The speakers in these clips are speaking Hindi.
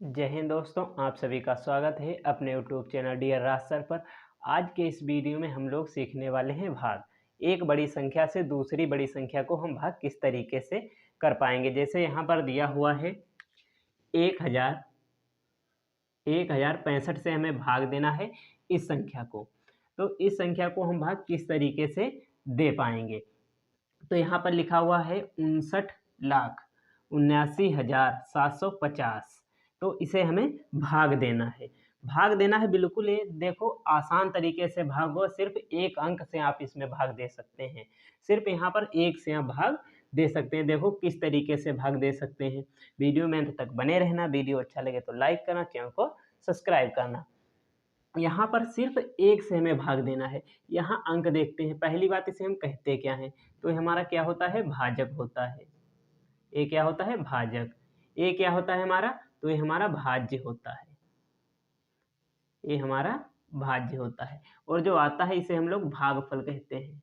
जय हिंद दोस्तों, आप सभी का स्वागत है अपने यूट्यूब चैनल डियर राज सर पर। आज के इस वीडियो में हम लोग सीखने वाले हैं भाग। एक बड़ी संख्या से दूसरी बड़ी संख्या को हम भाग किस तरीके से कर पाएंगे। जैसे यहाँ पर दिया हुआ है 1065 से हमें भाग देना है इस संख्या को। तो इस संख्या को हम भाग किस तरीके से दे पाएंगे। तो यहाँ पर लिखा हुआ है 59,79,750। तो इसे हमें भाग देना है। भाग देना है, बिल्कुल ये देखो आसान तरीके से भाग हो। सिर्फ एक अंक से आप इसमें भाग दे सकते हैं। सिर्फ यहाँ पर एक से आप भाग दे सकते हैं। देखो किस तरीके से भाग दे सकते हैं। वीडियो में अंत तक बने रहना। वीडियो अच्छा लगे तो लाइक करना, चैनल को सब्सक्राइब करना। यहाँ पर सिर्फ एक से हमें भाग देना है। यहाँ अंक देखते हैं। पहली बात, इसे हम कहते क्या हैं। तो हमारा क्या होता है, भाजक होता है। ये क्या होता है, भाजक। ये क्या होता है हमारा, तो ये हमारा भाज्य होता है। ये हमारा भाज्य होता है। और जो आता है इसे हम लोग भागफल कहते हैं।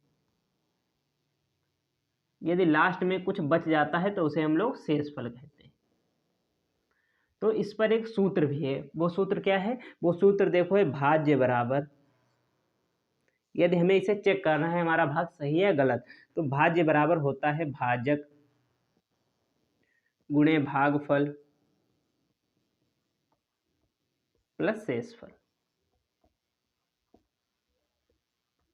यदि लास्ट में कुछ बच जाता है तो उसे हम लोग शेषफल कहते हैं। तो इस पर एक सूत्र भी है। वो सूत्र क्या है, वो सूत्र देखो है भाज्य बराबर, यदि हमें इसे चेक करना है हमारा भाग सही है गलत, तो भाज्य बराबर होता है भाजक गुणे भागफल प्लस शेषफल।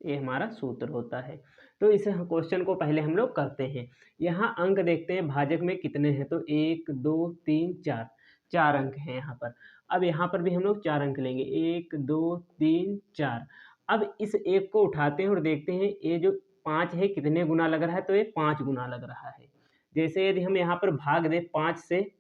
ये हमारा सूत्र होता है। तो इसे क्वेश्चन को पहले हम लोग करते हैं। यहाँ अंक देखते हैं भाजक में कितने हैं। तो 1 2 3 4, 4 अंक हैं यहाँ पर। अब यहाँ पर भी हम लोग 4 अंक लेंगे, 1 2 3 4। अब इस एक को उठाते हैं और देखते हैं ये जो 5 है कितने गुना लग रहा है। तो ये 5 गुना लग रहा है। जैसे यदि हम यहाँ पर भाग दें 5 से,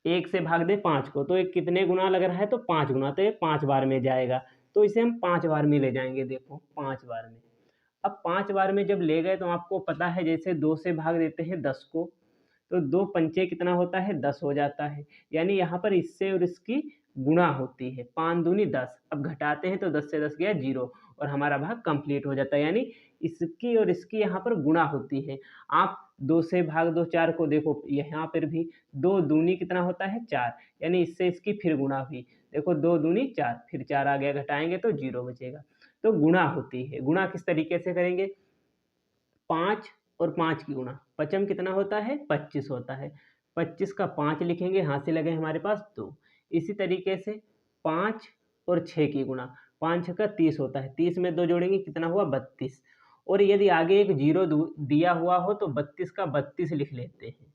1 से भाग दे 5 को, तो ये कितने गुना लग रहा है, तो 5 गुना। तो ये 5 बार में जाएगा। तो इसे हम 5 बार में ले जाएंगे। देखो 5 बार में। अब 5 बार में जब ले गए तो आपको पता है जैसे 2 से भाग देते हैं 10 को, तो 2 पंचे कितना होता है, 10 हो जाता है। यानी यहाँ पर इससे और इसकी गुणा होती है। 5 दूनी 10। अब घटाते हैं तो 10 से 10 गया 0 और हमारा भाग कंप्लीट हो जाता है। यानी इसकी और इसकी यहाँ पर गुणा होती है। आप 2 से भाग दो 4 को, देखो यहाँ पर भी 2 दूनी कितना होता है 4, यानी इससे इसकी फिर गुणा हुई। देखो 2 दूनी 4, फिर 4 आ गया, घटाएंगे तो 0 बचेगा। तो गुणा होती है। गुणा किस तरीके से करेंगे, 5 और 5 की गुणा, पचम कितना होता है, 25 होता है। 25 का 5 लिखेंगे, यहाँ से लगे हमारे पास 2। इसी तरीके से 5 और 6 की गुणा, 5 6 का 30 होता है। 30 में 2 जोड़ेंगे कितना हुआ, 32। और यदि आगे एक जीरो दिया हुआ हो तो 32 का 32 लिख लेते हैं।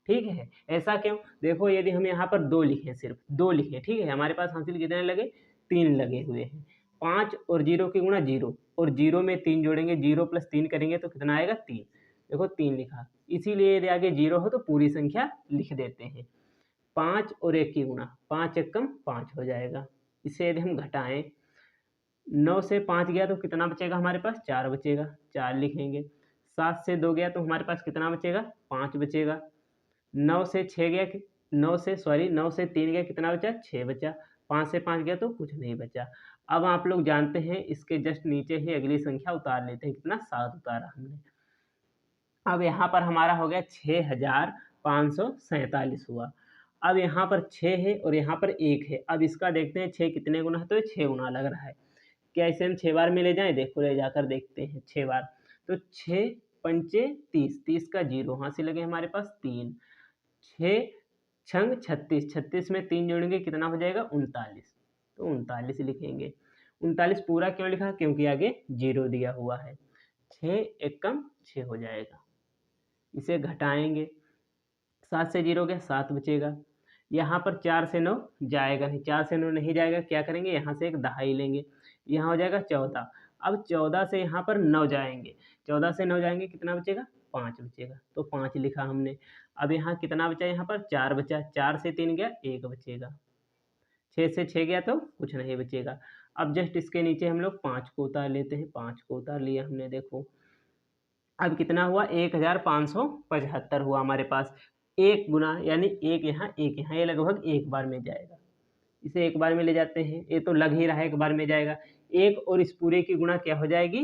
ठीक है, ऐसा क्यों, देखो यदि हम यहाँ पर 2 लिखें, सिर्फ 2 लिखें, ठीक है, हमारे पास हासिल कितने लगे, 3 लगे हुए हैं। 5 और 0 की गुणा 0, और 0 में 3 जोड़ेंगे, 0 प्लस 3 करेंगे तो कितना आएगा, 3। देखो 3 लिखा। इसीलिए यदि आगे 0 हो तो पूरी संख्या लिख देते हैं। 5 और 1 की गुणा, 5 एकम 5 हो जाएगा। इसे यदि हम घटाएं, 9 से 5 गया तो कितना बचेगा हमारे पास, 4 बचेगा, 4 लिखेंगे। 7 से 2 गया तो हमारे पास कितना बचेगा, 5 बचेगा। 9 से 6 गया, 9 से 3 गया, कितना बचा, 6 बचा। 5 से 5 गया तो कुछ नहीं बचा। अब आप लोग जानते हैं इसके जस्ट नीचे ही अगली संख्या उतार लेते हैं। कितना, 7 उतारा हमने। अब यहाँ पर हमारा हो गया 6547 हुआ। अब यहाँ पर 6 है और यहाँ पर 1 है। अब इसका देखते हैं 6 कितने गुना है, तो ये 6 गुना लग रहा है। क्या इसे हम 6 बार में ले जाएं, देखो ले जाकर देखते हैं 6 बार। तो 6 पंचे 30, 30 का 0, यहाँ से लगे हमारे पास 3। 6 छंग 36, 36 में 3 जोड़ेंगे कितना हो जाएगा, 39। तो 39 लिखेंगे। 39 पूरा क्यों लिखा, क्योंकि आगे 0 दिया हुआ है। 6 एकम 6 हो जाएगा। इसे घटाएंगे, 7 से 0 गया, 7 बचेगा। यहाँ पर 4 से 9 जाएगा नहीं, 4 से 9 नहीं जाएगा। क्या करेंगे, यहाँ से एक दहाई लेंगे, यहाँ हो जाएगा 14। अब 14 से यहाँ पर 9 जाएंगे, 14 से 9 जाएंगे, कितना बचेगा, 5 बचेगा। तो 5 लिखा हमने। अब यहाँ कितना बचा, यहाँ पर 4 बचा। 4 से 3 गया, 1 बचेगा। 6 से 6 गया तो कुछ नहीं बचेगा। अब जस्ट इसके नीचे हम लोग 5 को उतार लेते हैं। 5 को उतार लिया हमने। देखो अब कितना हुआ, 1575 हुआ हमारे पास। एक गुना, यानी एक यहाँ एक यहाँ, ये लगभग एक बार में जाएगा। इसे एक बार में ले जाते हैं, ये तो लग ही रहा है एक बार में जाएगा। एक और इस पूरे की गुणा क्या हो जाएगी,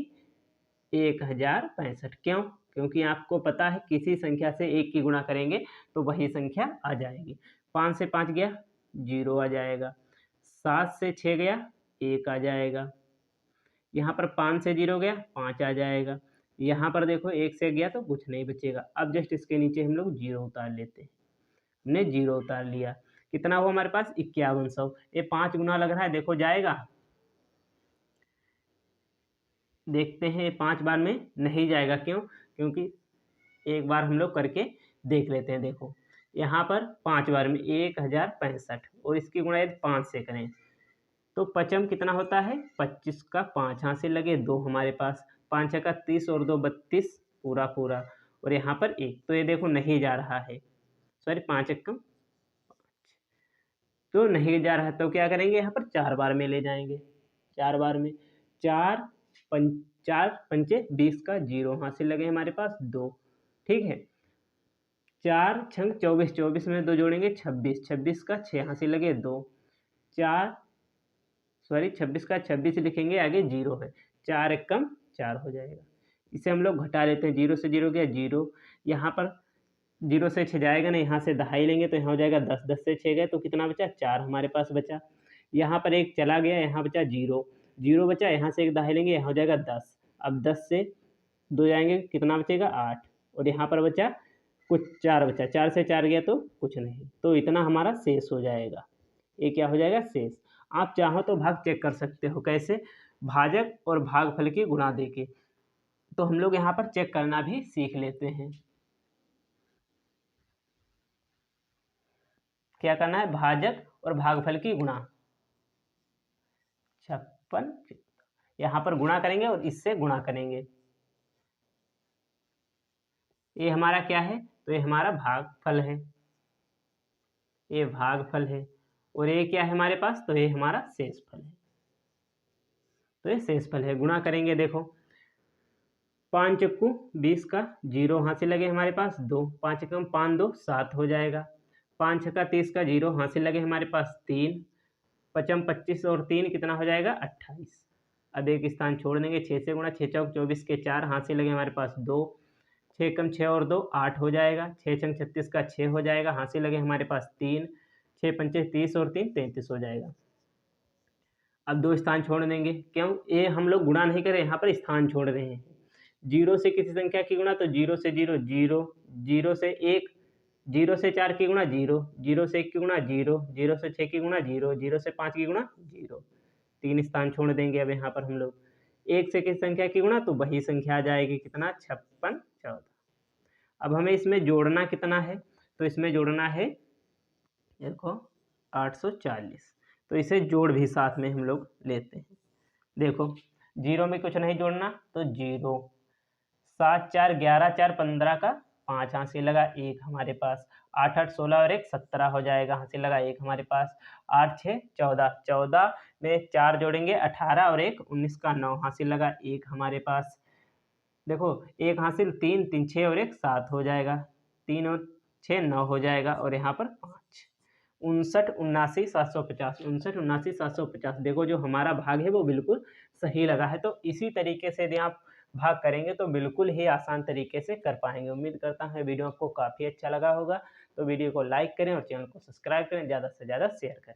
1065। क्यों, क्योंकि आपको पता है किसी संख्या से एक की गुणा करेंगे तो वही संख्या आ जाएगी। 5 से 5 गया 0 आ जाएगा, 7 से 6 गया 1 आ जाएगा, यहाँ पर 5 से 0 गया 5 आ जाएगा, यहाँ पर देखो 1 से गया तो कुछ नहीं बचेगा। अब जस्ट इसके नीचे हम लोग 0 उतार लेते हैं, हमने 0 उतार लिया, कितना हुआ हमारे पास 5100। ये 5 गुना लग रहा है, देखो जाएगा, देखते हैं 5 बार में नहीं जाएगा, क्यों? क्योंकि एक बार हम लोग करके देख लेते हैं। देखो यहाँ पर 5 बार में 1065 और इसकी गुणा यदि 5 से करें तो पचम कितना होता है 25 का 5, यहाँ से लगे 2 हमारे पास, 5 का 30 और 2 32 पूरा पूरा, और यहाँ पर 1, तो ये देखो नहीं जा रहा है, सॉरी 5 एकम तो नहीं जा रहा है, तो क्या करेंगे यहाँ पर 4 बार में ले जाएंगे, 4 बार में 4 पंचे 20 का 0, यहाँ से लगे हमारे पास 2, ठीक है, 4 छंग 24, 24 में 2 जोड़ेंगे 26, 26 का 6, यहाँ से लगे 2, 26 का 26 लिखेंगे, आगे 0 है, 4 एकम 4 हो जाएगा। इसे हम लोग घटा लेते हैं, 0 से 0 गया 0, यहाँ पर 0 से 6 जाएगा ना, यहाँ से दहाई लेंगे तो यहाँ हो जाएगा 10, 10 से 6 गए तो कितना बचा 4 हमारे पास बचा, यहाँ पर 1 चला गया, यहाँ बचा 0, 0 बचा, यहाँ से 1 दहाई लेंगे, यहाँ हो जाएगा 10, अब 10 से 2 जाएंगे कितना बचेगा 8, और यहाँ पर बचा कुछ 4 बचा, 4 से 4 गया तो कुछ नहीं, तो इतना हमारा शेष हो जाएगा, ये क्या हो जाएगा शेष। आप चाहो तो भाग चेक कर सकते हो, कैसे? भाजक और भागफल की गुणा देके, तो हम लोग यहाँ पर चेक करना भी सीख लेते हैं। क्या करना है? भाजक और भागफल की गुणा, 56, यहाँ पर गुणा करेंगे और इससे गुणा करेंगे, ये हमारा क्या है? तो ये हमारा भागफल है, ये भागफल है, और ये क्या है हमारे पास? तो ये हमारा शेषफल है, तो ये शेषफल है। गुणा करेंगे, देखो 5 चक्कू 20 का 0, यहाँ से लगे हमारे पास 2, 5 एकम 5 2 7 हो जाएगा, 5 छक्का 30 का 0, यहाँ से लगे हमारे पास 3, पचम 25 और 3 कितना हो जाएगा 28। अब एक स्थान छोड़ देंगे, 6 से गुणा, 6 चौक 24 के 4, यहाँ से लगे हमारे पास 2, 6 कम 6 और 2 8 हो जाएगा, 6 छंग 36 का 6 हो जाएगा, यहाँ से लगे हमारे पास 3, 6 पंचे 30 और 3 33 हो जाएगा। अब 2 स्थान छोड़ देंगे, क्यों? ये हम लोग गुणा नहीं करें, यहाँ पर स्थान छोड़ रहे हैं। 0 से किसी संख्या की गुणा, तो 0 से 0 0, 0 से 1, 0 से 4 की गुणा 0, 0 से 1 की गुणा 0, 0 से 6 की गुणा 0, 0 से 5 की गुणा 0, 3 स्थान छोड़ देंगे। अब यहाँ पर हम लोग 1 से किस संख्या की गुणा, तो वही संख्या आ जाएगी, कितना 56 14। अब हमें इसमें जोड़ना कितना है, तो इसमें जोड़ना है देखो 840, तो इसे जोड़ भी साथ में हम लोग लेते हैं। देखो 0 में कुछ नहीं जोड़ना, तो 0, 7 4 11 4 15 का 5, यहाँ से लगा 1 हमारे पास, 8 8 16 और 1 17 हो जाएगा, यहाँ से लगा 1 हमारे पास, 8 6 14, 14 में 4 जोड़ेंगे 18 और 1 19 का 9, यहाँ से लगा 1 हमारे पास, देखो 1 हासिल 3 3 6 और 1 7 हो जाएगा, 3 और 6 9 हो जाएगा, और यहाँ पर 5, 59 79 750, 59 79 750। देखो जो हमारा भाग है वो बिल्कुल सही लगा है, तो इसी तरीके से यदि आप भाग करेंगे तो बिल्कुल ही आसान तरीके से कर पाएंगे। उम्मीद करता हूँ वीडियो आपको काफ़ी अच्छा लगा होगा, तो वीडियो को लाइक करें और चैनल को सब्सक्राइब करें, ज़्यादा से ज़्यादा शेयर करें।